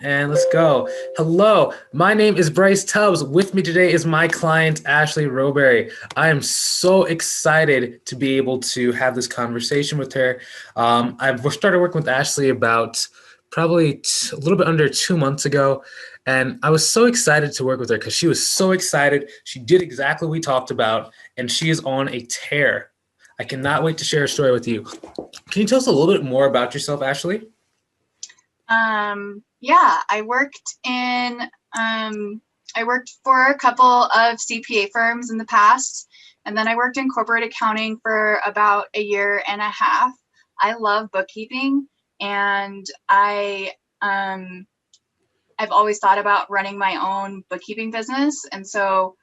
And let's go. Hello, my name is Bryce Tubbs. With me today is my client, Ashley Rowbury. I am so excited to be able to have this conversation with her. I've started working with Ashley about probably a little bit under 2 months ago. And I was so excited to work with her because she was so excited. She did exactly what we talked about, and she is on a tear. I cannot wait to share a story with you. Can you tell us a little bit more about yourself, Ashley? Yeah, I worked for a couple of CPA firms in the past, and then I worked in corporate accounting for about a year and a half. I love bookkeeping, and I've always thought about running my own bookkeeping business, and so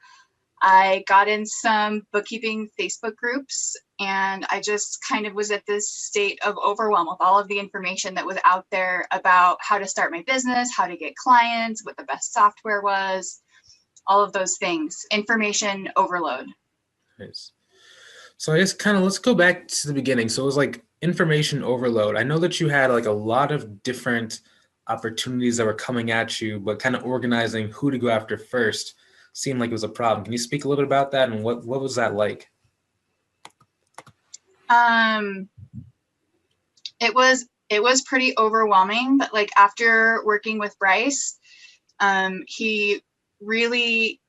I got in some bookkeeping Facebook groups, and I just kind of was at this state of overwhelm with all of the information that was out there about how to start my business, how to get clients, what the best software was, all of those things. Information overload. Nice. So I guess kind of let's go back to the beginning. So it was like information overload. I know that you had like a lot of different opportunities that were coming at you, but kind of organizing who to go after first seemed like it was a problem. Can you speak a little bit about that and what was that like? Um, it was pretty overwhelming, but like after working with Bryce, he really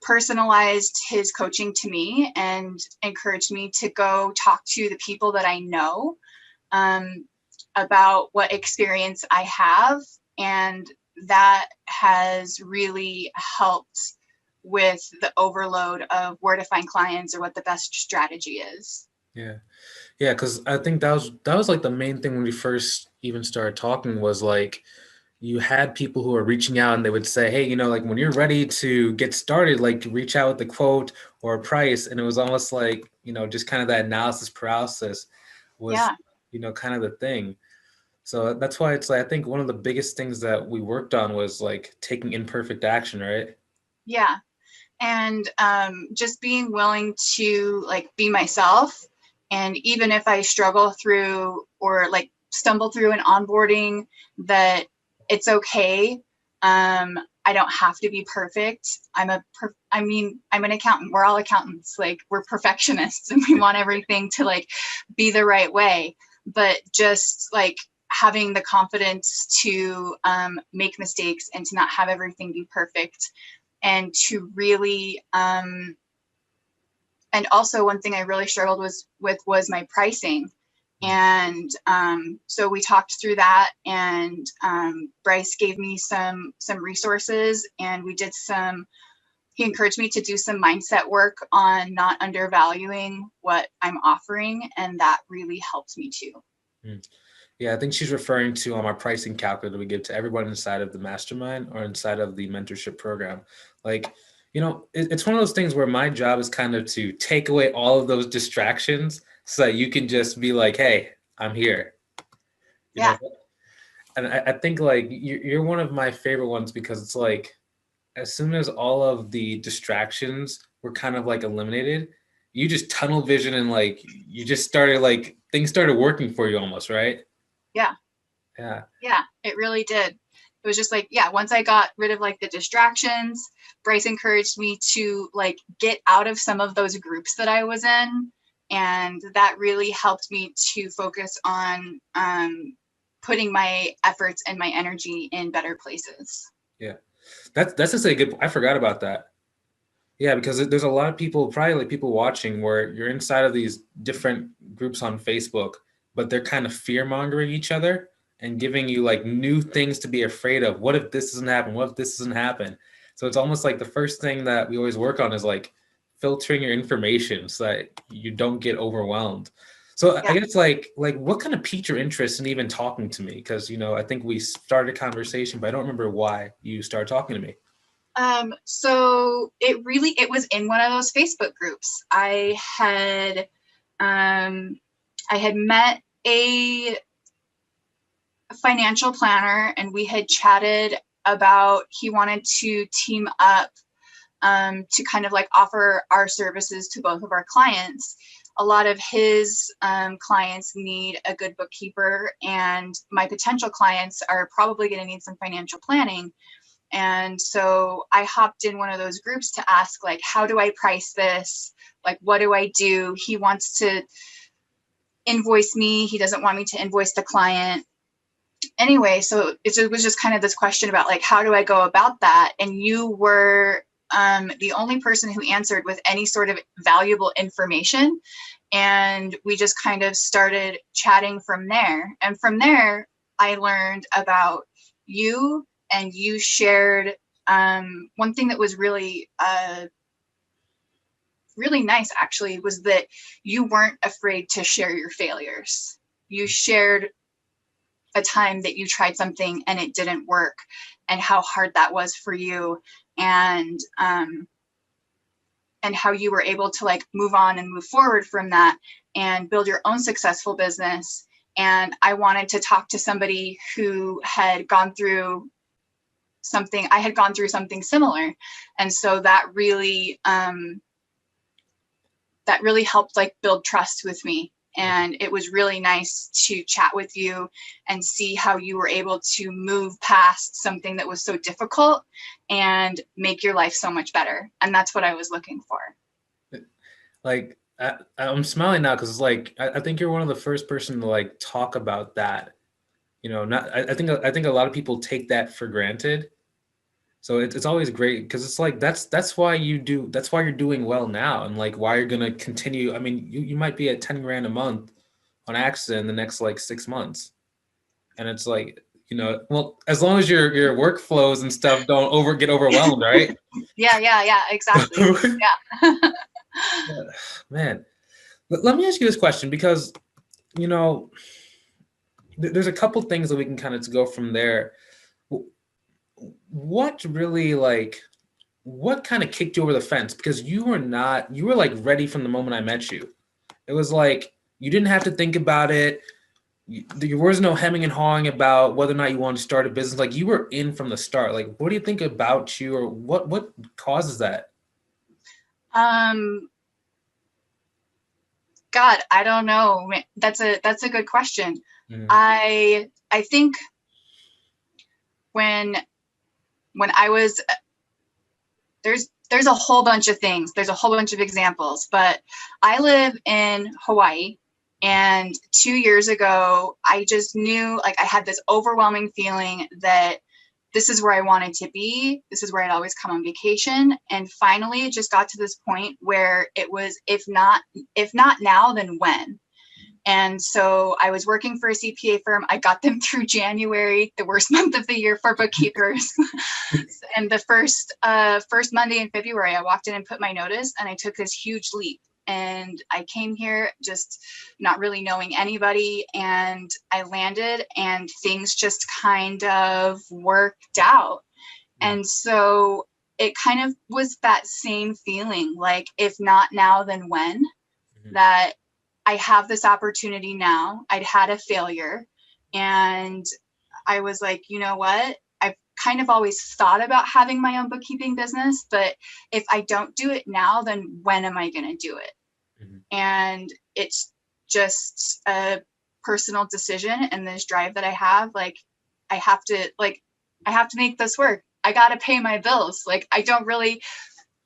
personalized his coaching to me and encouraged me to go talk to the people that I know about what experience I have. And that has really helped with the overload of where to find clients or what the best strategy is. Yeah. Yeah, because I think that was like the main thing when we first even started talking was like you had people who were reaching out and they would say, hey, like when you're ready to get started, like reach out with a quote or a price. And it was almost like, just kind of that analysis paralysis was, Yeah. kind of the thing. So that's why it's like, I think one of the biggest things that we worked on was like taking imperfect action, right? Yeah. And just being willing to like be myself. And even if I struggle through or like stumble through an onboarding, that it's okay. I don't have to be perfect. I'm an accountant. We're all accountants. Like we're perfectionists and we want everything to like be the right way. But just like having the confidence to make mistakes and to not have everything be perfect and to really and also one thing I really struggled with was my pricing. And so we talked through that, and Bryce gave me some resources, and he encouraged me to do some mindset work on not undervaluing what I'm offering, and that really helped me too. Mm. Yeah, I think she's referring to our pricing calculator we give to everyone inside of the mastermind or inside of the mentorship program. Like, it's one of those things where my job is kind of to take away all of those distractions so that you can just be like, hey, I'm here. You Yeah. know, and I think like you're one of my favorite ones because it's like as soon as all of the distractions were kind of like eliminated, you just tunnel vision and like you just started like things started working for you almost, right? Yeah. Yeah. Yeah, it really did. It was just like, yeah, once I got rid of like the distractions, Bryce encouraged me to like get out of some of those groups that I was in. And that really helped me to focus on putting my efforts and my energy in better places. Yeah. That's just a good, I forgot about that. Yeah, because there's a lot of people, probably like people watching where you're inside of these different groups on Facebook, but they're kind of fear mongering each other and giving you like new things to be afraid of. What if this doesn't happen? What if this doesn't happen? So it's almost like the first thing that we always work on is like filtering your information so that you don't get overwhelmed. So I Yeah. guess like what kind of piqued your interest in even talking to me? Because I think we started a conversation, but I don't remember why you started talking to me. So it was in one of those Facebook groups. I had met a financial planner, and we had chatted about he wanted to team up to kind of like offer our services to both of our clients. a lot of his clients need a good bookkeeper, and my potential clients are probably going to need some financial planning. And so I hopped in one of those groups to ask, like, how do I price this? Like, what do I do? He wants to invoice me. He doesn't want me to invoice the client. Anyway, so it was just kind of this question about, like, how do I go about that? And you were the only person who answered with any sort of valuable information. And we just kind of started chatting from there. And from there, I learned about you, and you shared one thing that was really, really nice, actually, was that you weren't afraid to share your failures. You shared a time that you tried something and it didn't work, and how hard that was for you, and how you were able to, like, move on and move forward from that and build your own successful business. And I wanted to talk to somebody who had gone through something. I had gone through something similar. And so that really helped, like, build trust with me. And it was really nice to chat with you and see how you were able to move past something that was so difficult and make your life so much better. And that's what I was looking for. Like, I'm smiling now because, like, I think you're one of the first person to, like, talk about that. You know, not I think a lot of people take that for granted. So it's always great because it's like that's why you're doing well now, and, like, why you're gonna continue. I mean, you might be at 10 grand a month on accident in the next, like, 6 months, and it's like, you know, well, as long as your workflows and stuff don't get overwhelmed, right? Yeah, exactly. Yeah. Man, let me ask you this question, because, you know, there's a couple things that we can kind of go from there. What really, like, what kind of kicked you over the fence? Because you were like ready from the moment I met you. It was like you didn't have to think about it. There was no hemming and hawing about whether or not you wanted to start a business. Like, you were in from the start. Like, what do you think about you, or what causes that? God, I don't know. That's a good question. Mm. I think when I was, there's a whole bunch of things. There's a whole bunch of examples, but I live in Hawaii, and 2 years ago, I just knew, like, I had this overwhelming feeling that this is where I wanted to be. This is where I'd always come on vacation. And finally, it just got to this point where it was, if not now, then when? And so I was working for a CPA firm. I got them through January, the worst month of the year for bookkeepers. And the first Monday in February, I walked in and put my notice, and I took this huge leap. And I came here just not really knowing anybody, and I landed, and things just kind of worked out. And so it kind of was that same feeling, like, if not now, then when? Mm-hmm. That I have this opportunity now. I'd had a failure, and I was like, you know what? I've kind of always thought about having my own bookkeeping business, but if I don't do it now, then when am I going to do it? Mm-hmm. And it's just a personal decision, and this drive that I have, like, I have to make this work. I got to pay my bills. Like,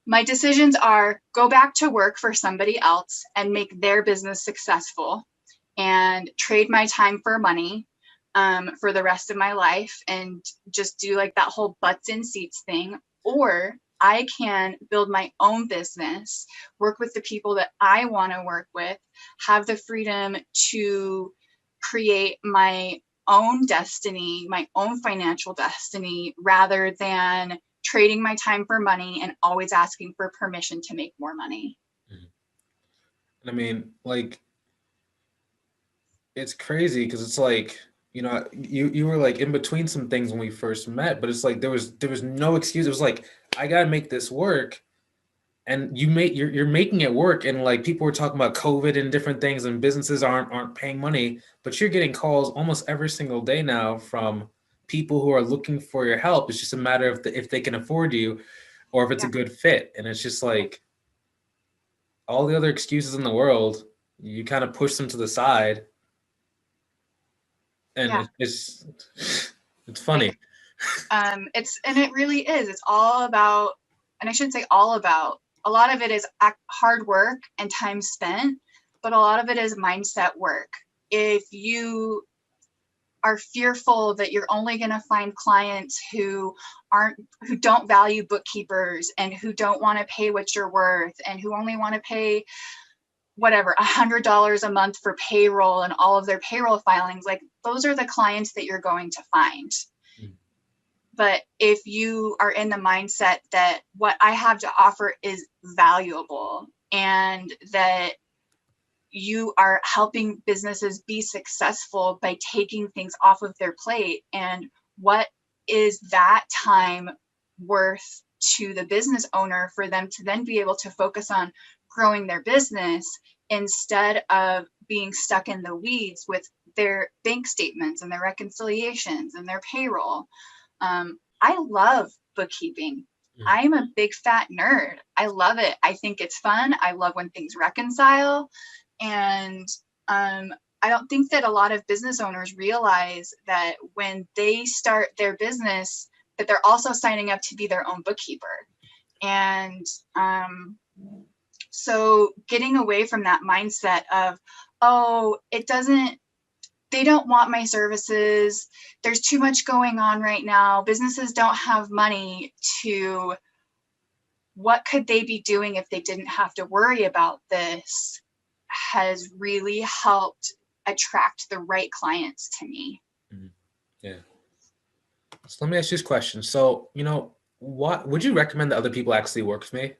my decisions are go back to work for somebody else and make their business successful, and trade my time for money for the rest of my life, and just do, like, that whole butts in seats thing. Or I can build my own business, work with the people that I want to work with, have the freedom to create my own destiny, my own financial destiny, rather than trading my time for money and always asking for permission to make more money. I mean, like, it's crazy because it's like, you know, you were, like, in between some things when we first met, but it's like there was no excuse. It was like, I gotta make this work, and you're making it work. And, like, people were talking about COVID and different things, and businesses aren't paying money, but you're getting calls almost every single day now from people who are looking for your help. It's just a matter of if they can afford you, or if it's a good fit. And it's just like all the other excuses in the world. You kind of push them to the side, and Yeah. it's funny. Like, and it really is. It's all about, and I shouldn't say all about, a lot of it is hard work and time spent, but a lot of it is mindset work. If you are fearful that you're only going to find clients who don't value bookkeepers and who don't want to pay what you're worth and who only want to pay whatever $100 a month for payroll and all of their payroll filings, like those are the clients that you're going to find. But if you are in the mindset that what I have to offer is valuable and that you are helping businesses be successful by taking things off of their plate, and what is that time worth to the business owner for them to then be able to focus on growing their business instead of being stuck in the weeds with their bank statements and their reconciliations and their payroll. I love bookkeeping. I'm a big fat nerd. I love it. I think it's fun. I love when things reconcile. And I don't think that a lot of business owners realize that when they start their business, that they're also signing up to be their own bookkeeper. And so getting away from that mindset of, oh, they don't want my services. There's too much going on right now. Businesses don't have money to, what could they be doing if they didn't have to worry about this, has really helped attract the right clients to me. Yeah. So let me ask you this question. So, what would you recommend that other people actually work with me?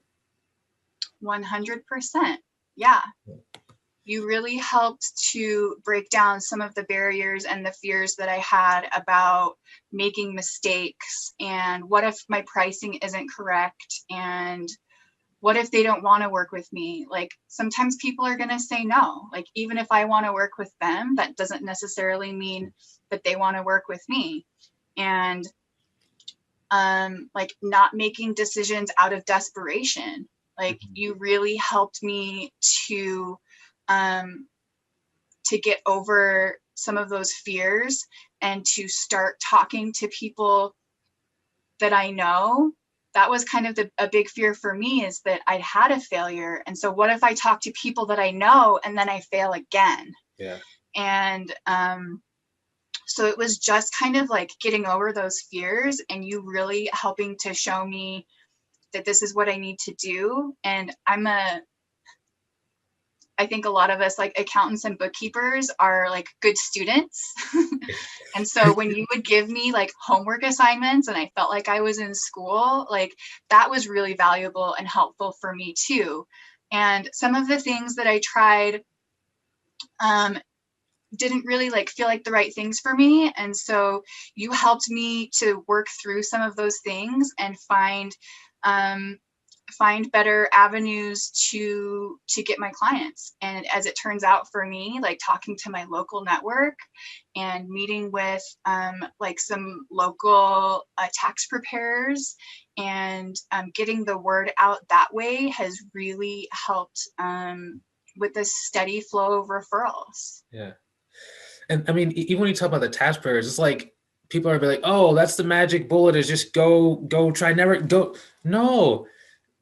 100%. Yeah. You really helped to break down some of the barriers and the fears that I had about making mistakes, and what if my pricing isn't correct, and what if they don't want to work with me? Like, sometimes people are going to say no. Like, even if I want to work with them, that doesn't necessarily mean that they want to work with me. And like, not making decisions out of desperation. Like, you really helped me to get over some of those fears and to start talking to people that I know. That was kind of a big fear for me, is that I'd had a failure. And so what if I talk to people that I know and then I fail again? Yeah. And so it was just kind of like getting over those fears, and you really helping to show me that this is what I need to do. And I think a lot of us, like accountants and bookkeepers, are like good students. And so when you would give me like homework assignments and I felt like I was in school, like that was really valuable and helpful for me too. And some of the things that I tried didn't really like feel like the right things for me. And so you helped me to work through some of those things and find better avenues to get my clients. And as it turns out for me, like talking to my local network and meeting with like some local tax preparers and getting the word out that way has really helped with this steady flow of referrals. Yeah. And I mean, even when you talk about the tax preparers, it's like people are like, oh, that's the magic bullet, is just go try, never go. No,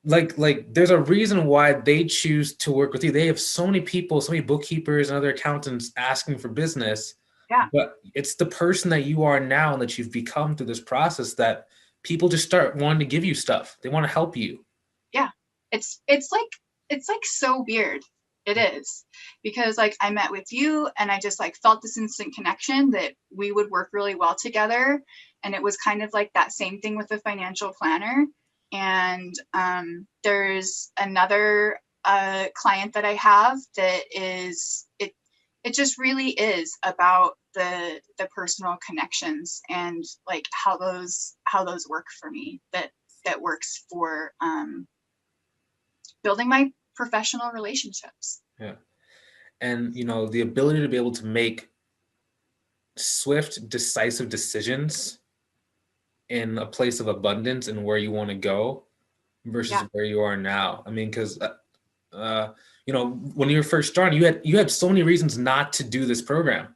like there's a reason why they choose to work with you. They have so many people, so many bookkeepers and other accountants asking for business. Yeah. But it's the person that you are now and that you've become through this process that people just start wanting to give you stuff. They want to help you. Yeah. It's like so weird. It is, because like I met with you and I just like felt this instant connection that we would work really well together. And it was kind of like that same thing with the financial planner. And there's another client that I have that is it. It just really is about the personal connections and like how those work for me. That works for building my professional relationships. Yeah. And the ability to be able to make swift, decisive decisions in a place of abundance and where you want to go versus Yeah. where you are now. I mean, because when you were first starting, you had so many reasons not to do this program.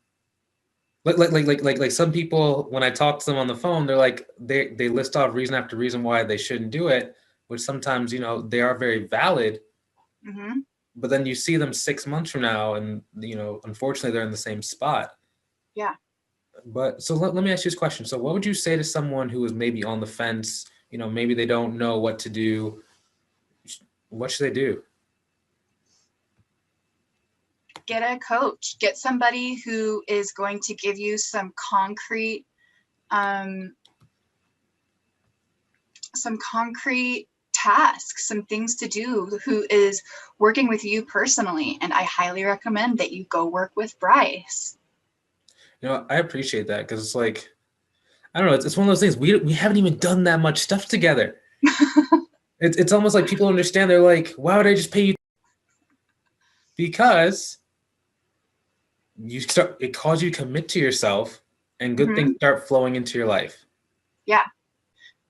Like some people, when I talk to them on the phone, they're like, they list off reason after reason why they shouldn't do it, which sometimes, they are very valid. Mm-hmm. But then you see them 6 months from now and, unfortunately they're in the same spot. Yeah. But so let me ask you this question. So what would you say to someone who is maybe on the fence, maybe they don't know what to do? What should they do? Get a coach, get somebody who is going to give you some concrete tasks, some things to do, who is working with you personally. And I highly recommend that you go work with Bryce. I appreciate that, because it's like, I don't know, it's one of those things, we haven't even done that much stuff together. It's almost like people understand, they're like, why would I just pay you? Because it calls you to commit to yourself, and good things start flowing into your life. Yeah.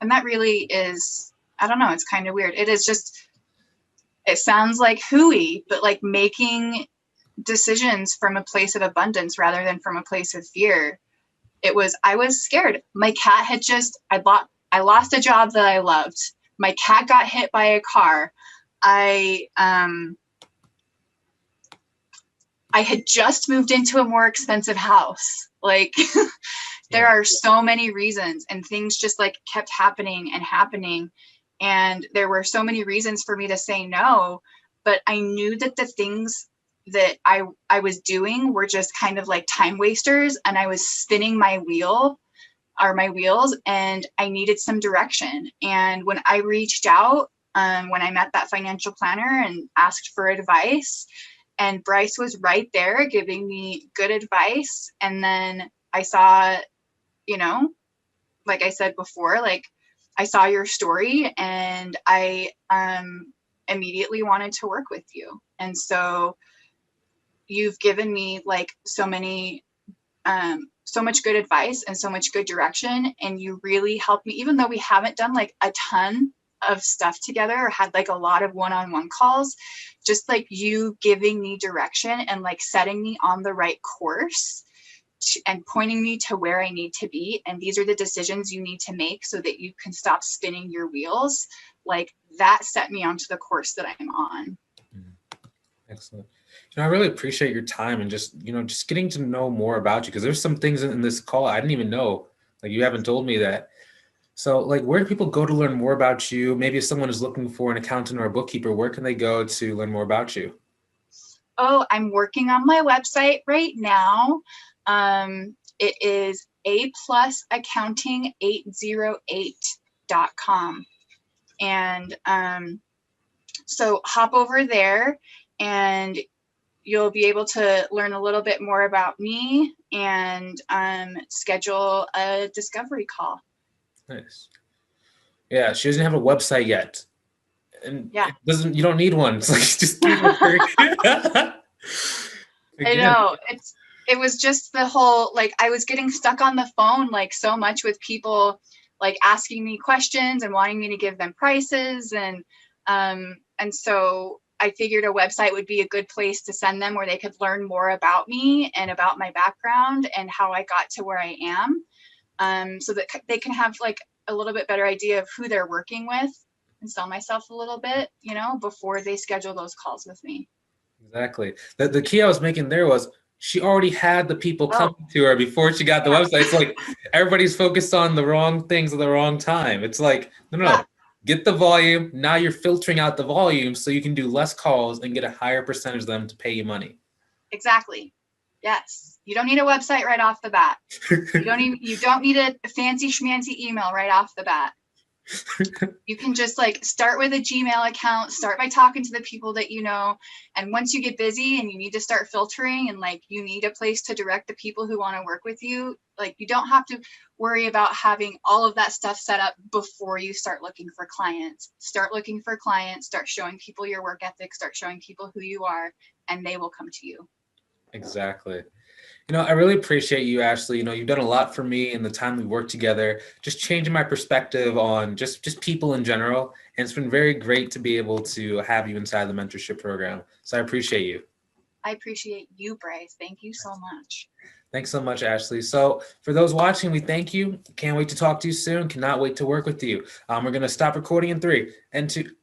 And that really is, I don't know, it's kind of weird. It is just, it sounds like hooey, but like making decisions from a place of abundance rather than from a place of fear. I was scared. My cat had I lost a job that I loved. My cat got hit by a car. I had just moved into a more expensive house. Like there are so many reasons, and things just like kept happening and happening. And there were so many reasons for me to say no, but I knew that the things that I was doing were just kind of like time wasters, and I was spinning my wheels, and I needed some direction. And when I reached out, when I met that financial planner and asked for advice, and Bryce was right there giving me good advice. And then I saw, like I said before, like I saw your story, and I immediately wanted to work with you. And so you've given me like so much good advice and so much good direction. And you really helped me, even though we haven't done like a ton of stuff together or had like a lot of one-on-one calls, just like you giving me direction and like setting me on the right course and pointing me to where I need to be. And these are the decisions you need to make so that you can stop spinning your wheels. Like that set me onto the course that I'm on. Excellent. I really appreciate your time and just getting to know more about you, because there's some things in this call I didn't even know. Like, you haven't told me that. So like, where do people go to learn more about you? Maybe if someone is looking for an accountant or a bookkeeper, where can they go to learn more about you? Oh, I'm working on my website right now. It is aplusaccounting808.com. And so hop over there and you'll be able to learn a little bit more about me and schedule a discovery call. Nice. Yeah, she doesn't have a website yet. And yeah, you don't need one. It's like, just keep it. I know. It was just the whole, like, I was getting stuck on the phone like so much with people like asking me questions and wanting me to give them prices, and so I figured a website would be a good place to send them, where they could learn more about me and about my background and how I got to where I am, so that they can have like a little bit better idea of who they're working with and sell myself a little bit, before they schedule those calls with me. Exactly. The key I was making there was, she already had the people coming to her before she got the website. It's like everybody's focused on the wrong things at the wrong time. It's like, no. Get the volume. Now you're filtering out the volume so you can do less calls and get a higher percentage of them to pay you money. Exactly. Yes. You don't need a website right off the bat. You don't need a fancy schmancy email right off the bat. You can just like start with a Gmail account, start by talking to the people that you know. And once you get busy and you need to start filtering and like you need a place to direct the people who want to work with you, like you don't have to worry about having all of that stuff set up before you start looking for clients. Start looking for clients, start showing people your work ethic, start showing people who you are, and they will come to you. Exactly. I really appreciate you, Ashley. You've done a lot for me in the time we worked together, just changing my perspective on just people in general. And it's been very great to be able to have you inside the mentorship program. So I appreciate you. I appreciate you, Bryce. Thank you so much. Thanks so much, Ashley. So for those watching, we thank you. Can't wait to talk to you soon. Cannot wait to work with you. We're going to stop recording in 3 and 2.